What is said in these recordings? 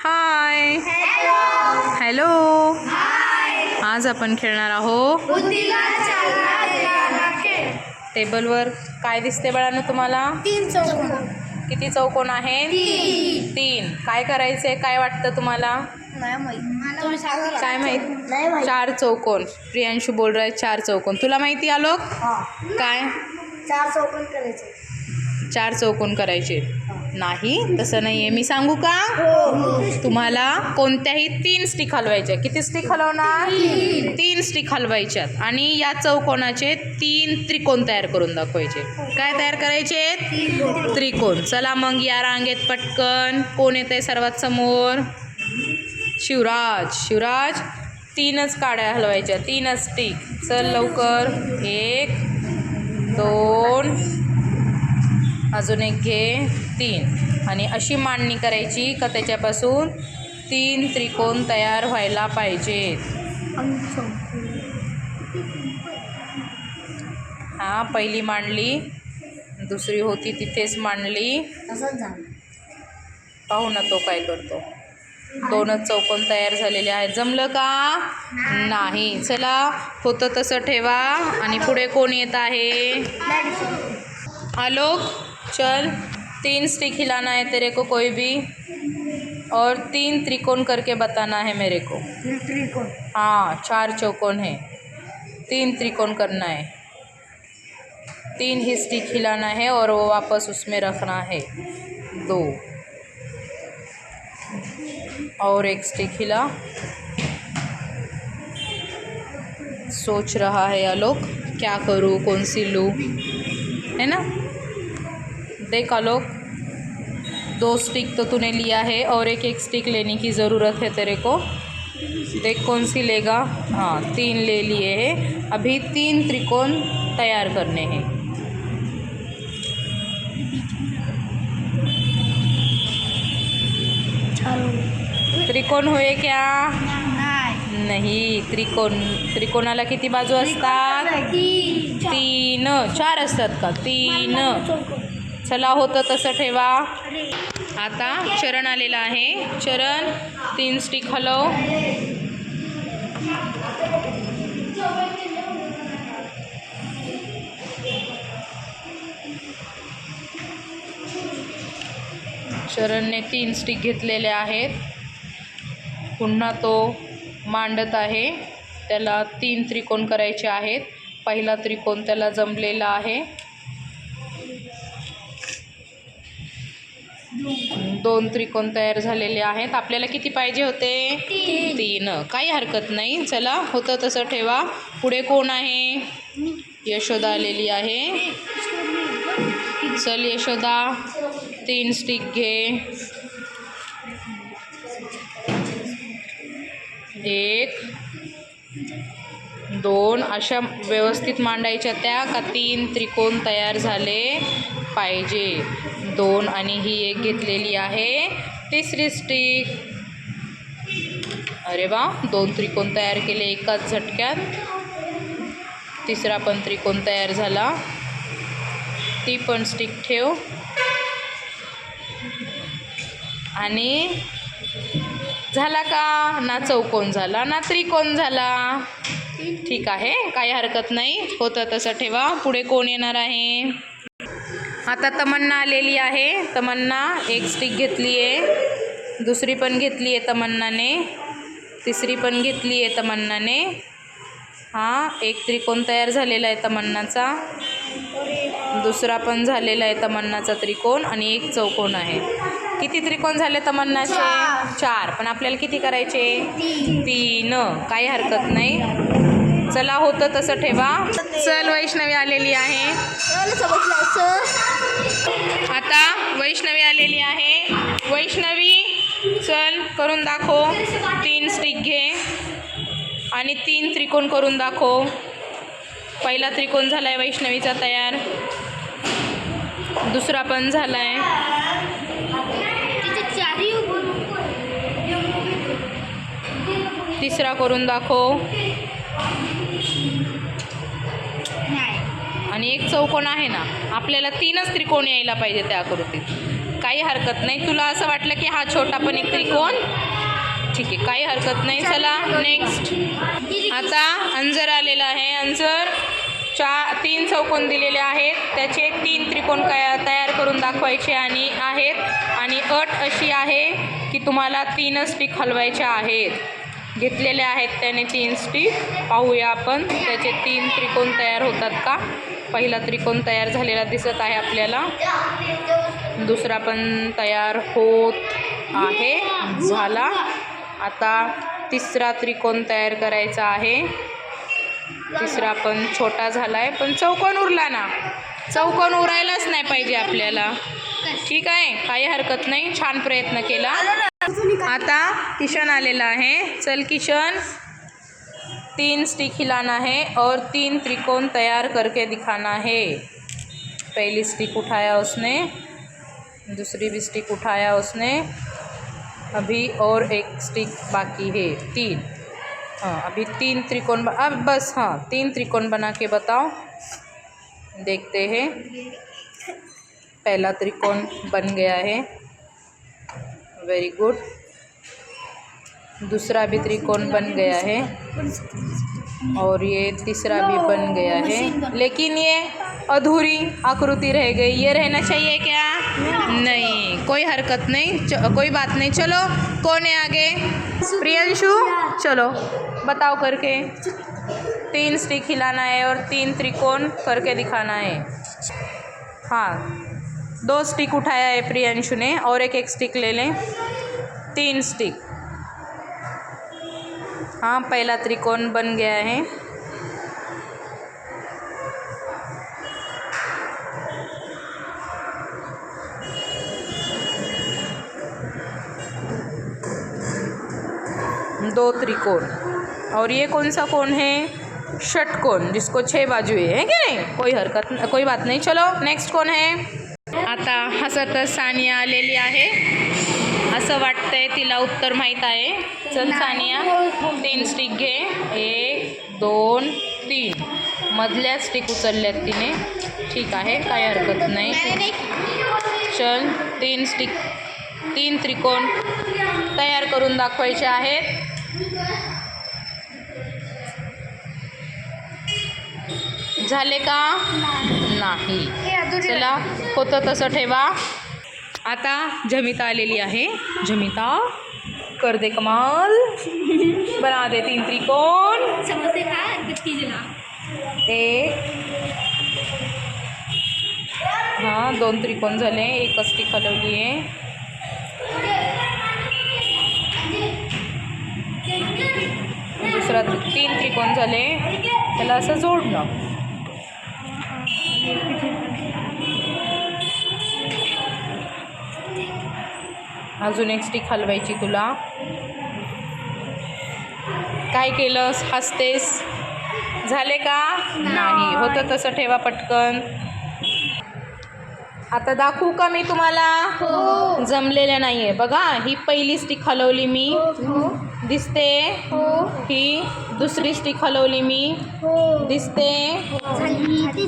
हाय. Hello. आज आपण खेळणार आहोत टेबलवर. काय दिसते बाळांनो तुम्हाला? 3 चौकोन. किती चौकोन आहेत? 3. काय करायचे? काय वाटतं तुम्हाला? नाही माहित. काय माहित? 4 चौकोन. प्रियांशू बोल रहा है 4 चौकोन. तुला माहिती आलोक? काय? 4 चौकोन करायचे. 4 चौकोन करायचे नाही, तसं नाहीये. मी सांगू का? तुम्हाला कोणत्याही 3 स्टिक हलवायच्या. किती स्टिक हलवणार? 3 स्टिक हलवायच्यात आणि या चौकोनाचे 3 त्रिकोण तयार करून दाखवायचे. काय तयार करायचे? त्रिकोण. चला मग या रांगेत पटकन. कोण येतंय सर्वात समोर? शिवराज. शिवराज 3च काड्या हलवायच्या, 3च स्टिक. चल लवकर. 1 2 अजून एक घे, 3. आणि अशी मांडणी करायची का त्याच्यापासून 3 त्रिकोण तयार व्हायला पाहिजेत. हा, पहिली मांडली, दुसरी होती तिथेच मांडली. पाहू ना तो काय करतो. 2च चौकोन तयार झालेले आहेत. जमलं का? नाही. चला, होतं तसं ठेवा. आणि पुढे कोण येत आहे? आलोक. चल, 3 स्टिक हिलाना है तेरे को कोई भी, और 3 त्रिकोण करके बताना है मेरे को. त्रिकोण. हाँ, 4 चौकोन है, 3 त्रिकोण करना है. 3 ही स्टिक हिलाना है और वो वापस उसमें रखना है. 2 और एक स्टिक हिला. सोच रहा है आलोक, क्या करूँ, कौन सी लूँ, है ना? देख आलोक, 2 स्टिक तो तूने लिया है और एक स्टिक लेने की ज़रूरत है तेरे को. देख कौन सी लेगा. हाँ, 3 ले लिए हैं. अभी 3 त्रिकोण तैयार करने हैं. त्रिकोण हुए क्या? नाही. त्रिकोणाला किती बाजू असतात? 3. 4 असतात का? 3. चला, होतं तसं ठेवा. आता चरण आलेला आहे. चरण 3 स्टिक हलव. चरणने 3 स्टिक घेतलेले आहेत. पुन्हा तो मांडत आहे. त्याला 3 त्रिकोण करायचे आहेत. पहिला त्रिकोण त्याला जमलेला आहे. 2 त्रिकोण तयार झालेले आहेत. आपल्याला किती पाहिजे होते? 3. काही हरकत नाही. चला, होतं तसं ठेवा. पुढे कोण आहे? यशोदा आलेली आहे. चल यशोदा, 3 स्टिक घे. 1 2 अशा व्यवस्थित मांडायच्या त्या का 3 त्रिकोण तयार झाले पाहिजे. 2 आणि ही एक घेतलेली आहे. तिसरी स्टिक. अरे वा, 2 त्रिकोण तयार केले एकाच झटक्यात. तिसरा पण त्रिकोण तयार झाला. ती पण स्टिक ठेव. आणि झाला का? ना चौकोन झाला ना त्रिकोण झाला. ठीक आहे, काही हरकत नाही. होतं तसं ठेवा. पुढे कोण येणार आहे? आता तमन्ना आलेली आहे. तमन्ना 1 स्टिक घेतली आहे. दुसरी पण घेतली आहे तमन्नाने. तिसरी पण घेतली आहे तमन्नाने. हां, 1 त्रिकोण तयार झालेला आहे तमन्नाचा. दुसरा पण झालेला आहे तमन्नाचा त्रिकोण. आणि 1 चौकोन आहे. किती त्रिकोण झाले तमन्नाचे? 4. पण आपल्याला किती करायचे? 3. काही हरकत नाही. चला, होतं तसं ठेवा. चल, वैष्णवी आलेली आहे. आता वैष्णवी आलेली आहे. वैष्णवी, चल, करून दाखव. 3 स्टिक घे आणि 3 त्रिकोण करून दाखव. पहिला त्रिकोण झाला आहे वैष्णवीचा तयार. दुसरा पण झाला आहे. तिसरा करून दाखव. आणि 1 चौकोन आहे ना. आपल्याला 3च त्रिकोण यायला पाहिजे त्या आकृतीत. काही काही हरकत नाही. तुला असं वाटलं की हा छोटा पण एक त्रिकोण, ठीक आहे, काही हरकत नाही. चला नेक्स्ट. आता अंजर आलेला आहे. अंजर 3 चौकोन दिलेले आहेत, त्याचे 3 त्रिकोण तयार करून दाखवायचे आहेत आणि अट अशी आहे की तुम्हाला 3 स्टिक हलवायच्या आहेत. घेतलेले आहेत त्याने 3 स्टिक. पाहूया आपण त्याचे 3 त्रिकोण तयार होतात का. पहिला त्रिकोण तयार झालेला दिसत आहे आपल्याला, दुसरा पण तयार होत आहे, झाला. आता तिसरा त्रिकोण तयार करायचा आहे. तिसरा पण छोटा झाला आहे, पण चौकोन उरला ना. चौकोन उरायलाच नाही पाहिजे आपल्याला, ठीक आहे, काही हरकत नाही, छान प्रयत्न केला. आता किशन आलेला आहे. चल किशन, 3 स्टिक हिलाना है और 3 त्रिकोण तैयार करके दिखाना है. पहली स्टिक उठाया उसने, दूसरी भी स्टिक उठाया उसने, अभी और एक स्टिक बाकी है, 3. हाँ, अभी 3 त्रिकोण अब बस. हाँ, 3 त्रिकोण बना के बताओ. देखते हैं. पहला त्रिकोण बन गया है, वेरी गुड. दूसरा भी त्रिकोण बन गया है और ये तीसरा भी बन गया है, लेकिन ये अधूरी आकृति रह गई. ये रहना चाहिए क्या? नहीं, कोई हरकत नहीं, कोई बात नहीं. चलो, कौन है आगे? प्रियंशु, चलो बताओ करके. 3 स्टिक हिलाना है और 3 त्रिकोण करके दिखाना है. हाँ, 2 स्टिक उठाया है प्रियंशु ने और एक स्टिक ले लें. 3 स्टिक. हाँ, पहला त्रिकोण बन गया है. दो त्रिकोण. और ये कौन सा कोण है? षटकोण, जिसको 6 बाजुएं है कि नहीं. कोई बात नहीं. चलो नेक्स्ट कोण है. आता हसतच सानिया आलेली आहे. असं वाटतंय तिला उत्तर माहीत आहे. चल सानिया, 3 स्टिक घे. 1 2 3. मधल्या स्टिक उचलल्यात तिने, ठीक आहे, काही हरकत नाही. चल, 3 स्टिक, 3 त्रिकोण तयार करून दाखवायचे आहेत. झाले का? नाही. चला, होतं तसं ठेवा. आता झमिता आलेली आहे. झमिता, कर दे कमाल, बना दे 3 त्रिकोण. 1, हाँ, 2 त्रिकोण झाले, 1 स्टिक हलवली आहे. दुसरा 3 त्रिकोण झाले, त्याला असं जोडणं. अजून 1 स्टिक हलवायची तुला. काय केलंस? हसतेस. झाले का? नाही. होतं तसं ठेवा पटकन. आता दाखवू का मी तुम्हाला? जमलेलं नाही आहे बघा. ही पहिली स्टिक हलवली मी, दिसते. ही दुसरी स्टिक हलवली मी, दिसते.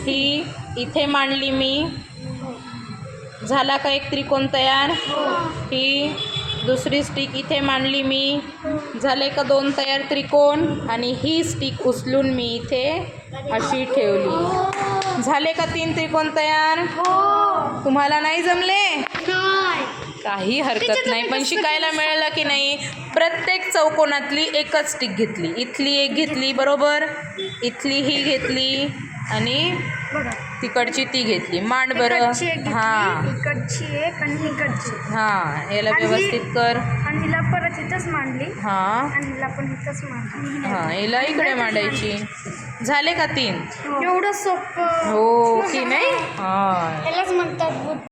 ही इथे मांडली मी, झाला का 1 त्रिकोण तयार. ही दुसरी स्टिक इथे मांडली मी, झाले का 2 तयार त्रिकोण. आणि ही स्टिक उचलून मी इथे अशी ठेवली, झाले का 3 त्रिकोण तयार. तुम्हाला नाही जमले? काही हरकत नाही, पण शिकायला मिळालं की नाही. प्रत्येक चौकोनातली एकच स्टिक घेतली. इथली एक घेतली बरोबर, इथली ही घेतली आणि तिकडची ती घेतली. मांड बरं. हां, इकडची एक आणि इकडची. हां, याला व्यवस्थित कर. आणि हिला परत इथंच मांडली. हां, आणि हिला पण इथंच मांडली. हां, हिला इकडे मांडायची. झाले का 3? एवढं सोपं हो की नाही? हां, यालाच म्हणतात